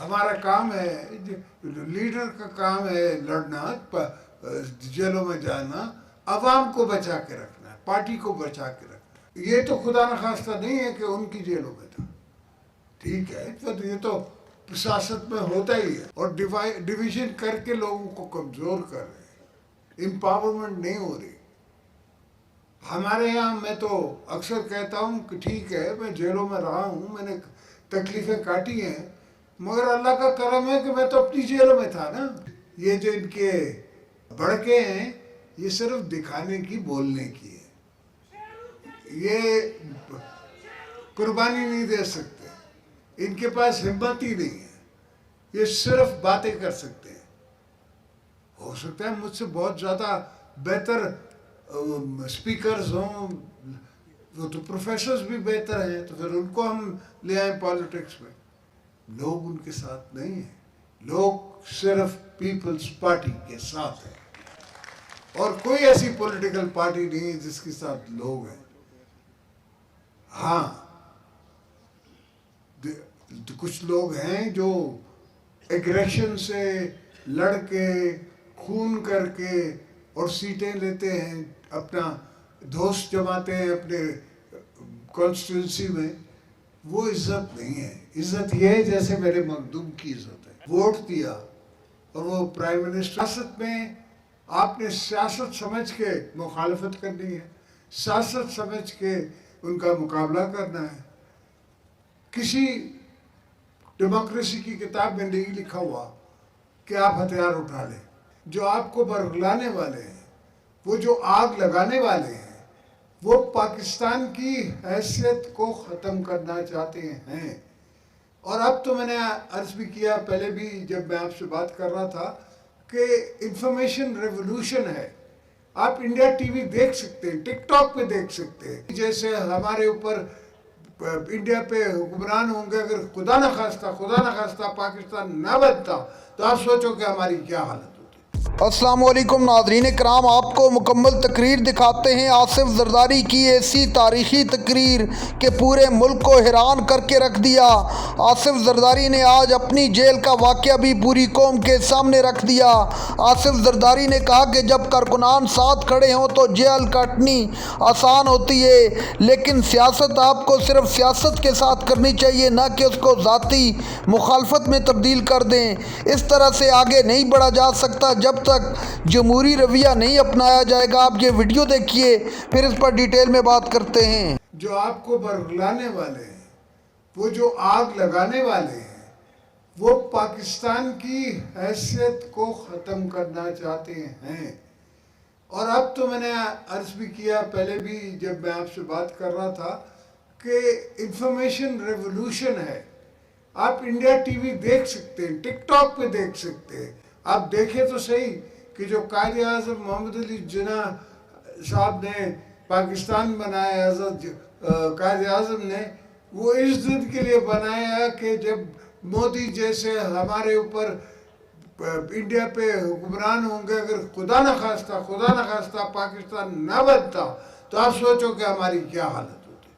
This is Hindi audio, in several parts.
हमारा काम है, लीडर का काम है लड़ना, जेलों में जाना, अवाम को बचा के रखना, पार्टी को बचा के रखना। ये तो खुदा न खास्ता नहीं है कि उनकी जेलों में था, ठीक है, तो ये तो सियासत में होता ही है। और डिवीजन करके लोगों को कमजोर कर रहे हैं, एम्पावरमेंट नहीं हो रही। हमारे यहाँ मैं तो अक्सर कहता हूँ कि ठीक है, मैं जेलों में रहा हूँ, मैंने तकलीफें काटी हैं, मगर अल्लाह का करम है कि मैं तो अपनी जेलों में था ना। ये जो इनके भड़के हैं, ये सिर्फ दिखाने की, बोलने की है। ये कुर्बानी नहीं दे सकते, इनके पास हिम्मत ही नहीं है, ये सिर्फ बातें कर सकते हैं। हो सकता है मुझसे बहुत ज़्यादा बेहतर स्पीकर्स हों, वो तो प्रोफेसर्स भी बेहतर हैं, तो फिर उनको हम ले आए पॉलिटिक्स में। लोग उनके साथ नहीं हैं, लोग सिर्फ पीपल्स पार्टी के साथ हैं, और कोई ऐसी पॉलिटिकल पार्टी नहीं है जिसके साथ लोग हैं। हाँ, तो कुछ लोग हैं जो एग्रेशन से लड़के, खून करके और सीटें लेते हैं, अपना दोस्त जमाते हैं अपने कॉन्स्टिट्यूंसी में। वो इज्जत नहीं है। इज्जत ये है जैसे मेरे मखदूम की इज्जत है, वोट दिया और वो प्राइम मिनिस्टर। सियासत में आपने सियासत समझ के मुखालफत करनी है, सियासत समझ के उनका मुकाबला करना है। किसी डेमोक्रेसी की किताब में नहीं लिखा हुआ कि आप हथियार उठा लें। जो आपको बरगलाने वाले हैं, वो जो आग लगाने वाले हैं, वो पाकिस्तान की हैसियत को ख़त्म करना चाहते हैं। और अब तो मैंने अर्ज़ भी किया पहले भी जब मैं आपसे बात कर रहा था कि इंफॉर्मेशन रेवोल्यूशन है। आप इंडिया टीवी देख सकते हैं, टिकटॉक पे देख सकते हैं। जैसे हमारे ऊपर इंडिया पे हुक्मरान होंगे, अगर खुदा न खास्ता पाकिस्तान ना बनता, तो आप सोचो कि हमारी क्या हालत। अस्सलामुअलैकुम नाज़रीन कराम, आपको मुकम्मल तकरीर दिखाते हैं। आसिफ जरदारी की ऐसी तारीख़ी तकरीर के पूरे मुल्क को हैरान करके रख दिया। आसिफ जरदारी ने आज अपनी जेल का वाक़या भी पूरी कौम के सामने रख दिया। आसिफ जरदारी ने कहा कि जब कारकुनान साथ खड़े हों तो जेल काटनी आसान होती है, लेकिन सियासत आपको सिर्फ सियासत के साथ करनी चाहिए, ना कि उसको ज़ाती मुखालफत में तब्दील कर दें। इस तरह से आगे नहीं बढ़ा जा सकता जब तक जमहूरी रवैया नहीं अपनाया जाएगा। आप ये वीडियो देखिए, फिर इस पर डिटेल में बात करते हैं। जो आपको बरगलाने वाले हैं, वो जो आग लगाने वाले हैं, वो पाकिस्तान की हैसियत को ख़त्म करना चाहते हैं। और अब तो मैंने अर्ज़ भी किया पहले भी जब मैं आपसे बात कर रहा था कि इंफॉर्मेशन रेवोल्यूशन है। आप इंडिया टीवी देख सकते हैं, टिकटॉक पे देख सकते हैं। आप देखें तो सही कि जो कायदे आज़म मोहम्मद अली जिन्ना साहब ने पाकिस्तान बनाया, कायदे आज़म ने, वो इस दिन के लिए बनाया कि जब मोदी जैसे हमारे ऊपर इंडिया पे हुक्मरान होंगे, अगर खुदा न खास्ता पाकिस्तान ना बनता, तो आप सोचो कि हमारी क्या हालत होती।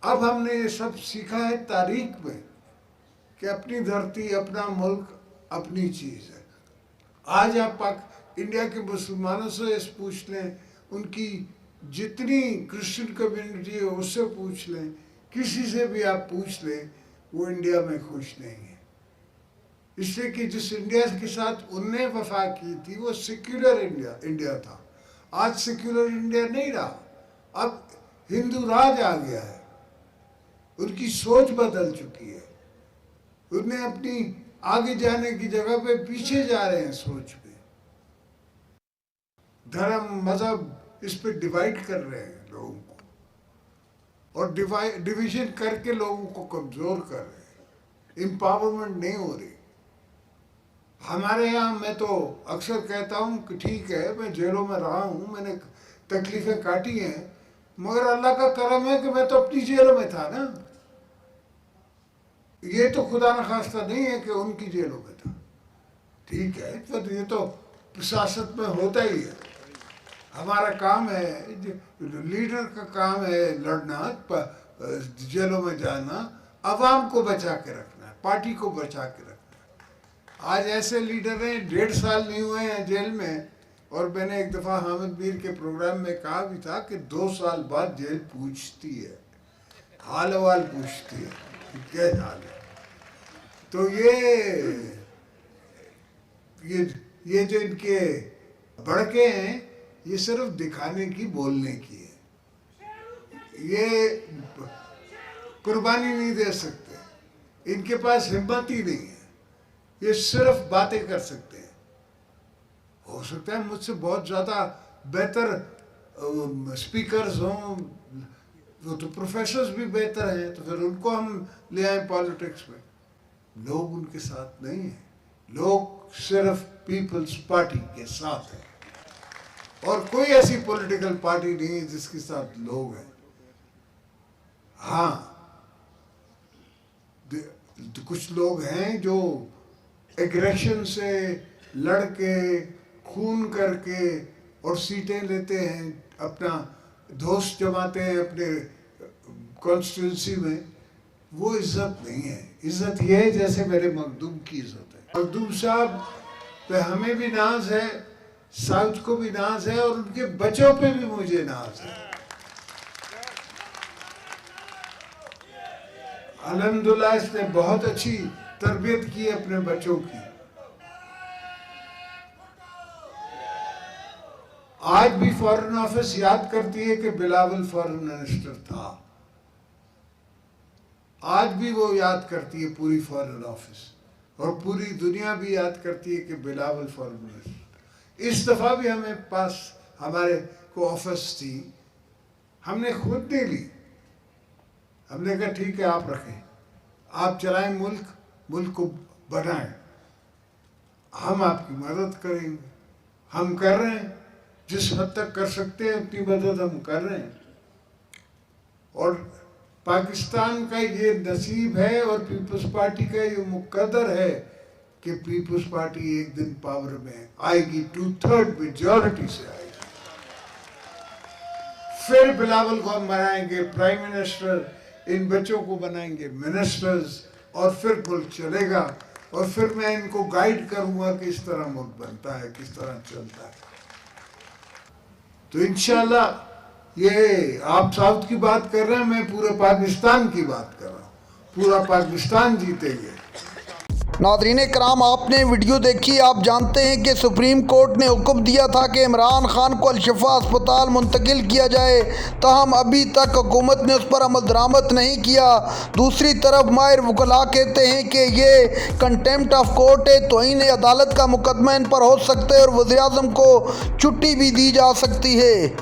अब हमने ये सब सीखा है तारीख में कि अपनी धरती, अपना मुल्क, अपनी चीज़ है। आज आप इंडिया के मुसलमानों से पूछ लें, उनकी जितनी क्रिश्चियन कम्युनिटी है उससे पूछ लें, किसी से भी आप पूछ लें, वो इंडिया में खुश नहीं है। इसलिए कि जिस इंडिया के साथ उनने वफा की थी वो सेक्युलर इंडिया था। आज सेक्युलर इंडिया नहीं रहा, अब हिंदू राज आ गया है। उनकी सोच बदल चुकी है, उन्हें अपनी आगे जाने की जगह पे पीछे जा रहे हैं सोच पे। धर्म, मजहब, इस पे डिवाइड कर रहे हैं लोगों को, और डिवीजन करके लोगों को कमजोर कर रहे हैं, एम्पावरमेंट नहीं हो रही। हमारे यहाँ मैं तो अक्सर कहता हूँ कि ठीक है, मैं जेलों में रहा हूँ, मैंने तकलीफें काटी हैं, मगर अल्लाह का करम है कि मैं तो अपनी जेलों में था ना। ये तो खुदा न खास्ता नहीं है कि उनकी जेलों में था, ठीक है, तो ये तो सियासत में होता ही है। हमारा काम है, लीडर का काम है लड़ना, जेलों में जाना, अवाम को बचा के रखना, पार्टी को बचा के रखना। आज ऐसे लीडर हैं 1.5 साल नहीं हुए हैं जेल में, और मैंने एक दफ़ा हामिद मीर के प्रोग्राम में कहा भी था कि 2 साल बाद जेल पूछती है, हाल अहवाल पूछती है कि क्या हाल है। तो ये जो इनके भड़के हैं, ये सिर्फ दिखाने की, बोलने की है। ये कुर्बानी नहीं दे सकते, इनके पास हिम्मत ही नहीं है, ये सिर्फ बातें कर सकते हैं। हो सकता है मुझसे बहुत ज़्यादा बेहतर स्पीकर्स हों, वो तो प्रोफेसर्स भी बेहतर हैं, तो फिर उनको हम ले आए पॉलिटिक्स में। लोग उनके साथ नहीं हैं, लोग सिर्फ पीपल्स पार्टी के साथ हैं, और कोई ऐसी पॉलिटिकल पार्टी नहीं है जिसके साथ लोग हैं। हाँ, तो कुछ लोग हैं जो एग्रेशन से लड़ के, खून करके और सीटें लेते हैं, अपना दोस्त जमाते हैं अपने कॉन्स्टिट्यूंसी में। वो इज्जत नहीं है। इज्जत ये है जैसे मेरे मखदूम की इज्जत है। मखदूम साहब पे हमें भी नाज है, साउथ को भी नाज है, और उनके बच्चों पे भी मुझे नाज है। अल्हम्दुलिल्लाह इसने बहुत अच्छी तरबियत की अपने बच्चों की। आज भी फॉरेन ऑफिस याद करती है कि बिलावल फॉरेन मिनिस्टर था। आज भी वो याद करती है, पूरी फॉरेन ऑफिस, और पूरी दुनिया भी याद करती है कि बिलावल फॉरेन मिनिस्टर। इस दफा भी हमें पास हमारे को ऑफिस थी, हमने खुद नहीं ली। हमने कहा ठीक है, आप रखें, आप चलाएं मुल्क को बनाएं, हम आपकी मदद करेंगे। हम कर रहे हैं, जिस हद तक कर सकते हैं उतनी मदद हम कर रहे हैं। और पाकिस्तान का ये नसीब है और पीपल्स पार्टी का ये मुकद्दर है कि पीपल्स पार्टी एक दिन पावर में आएगी, 2/3 मेजॉरिटी से आएगी। फिर बिलावल को हम बनाएंगे प्राइम मिनिस्टर, इन बच्चों को बनाएंगे मिनिस्टर्स, और फिर मुल्क चलेगा। और फिर मैं इनको गाइड करूंगा कि इस तरह मुल्क बनता है, किस तरह चलता है। तो इंशाल्लाह, ये आप साउथ की बात कर रहे हैं, मैं पूरे पाकिस्तान की बात कर रहा हूँ। पूरा पाकिस्तान जीतेंगे। नाज़रीन कराम, आपने वीडियो देखी। आप जानते हैं कि सुप्रीम कोर्ट ने हुक्म दिया था कि इमरान खान को अल-शिफा अस्पताल मुंतकिल किया जाए, ताहम अभी तक हुकूमत ने उस पर अमल दरामद नहीं किया। दूसरी तरफ माहिर वकला कहते हैं कि ये कंटेम्प्ट ऑफ कोर्ट है, तौहीन अदालत का मुकदमा इन पर हो सकता है और वज़ीर आज़म को छुट्टी भी दी जा सकती है।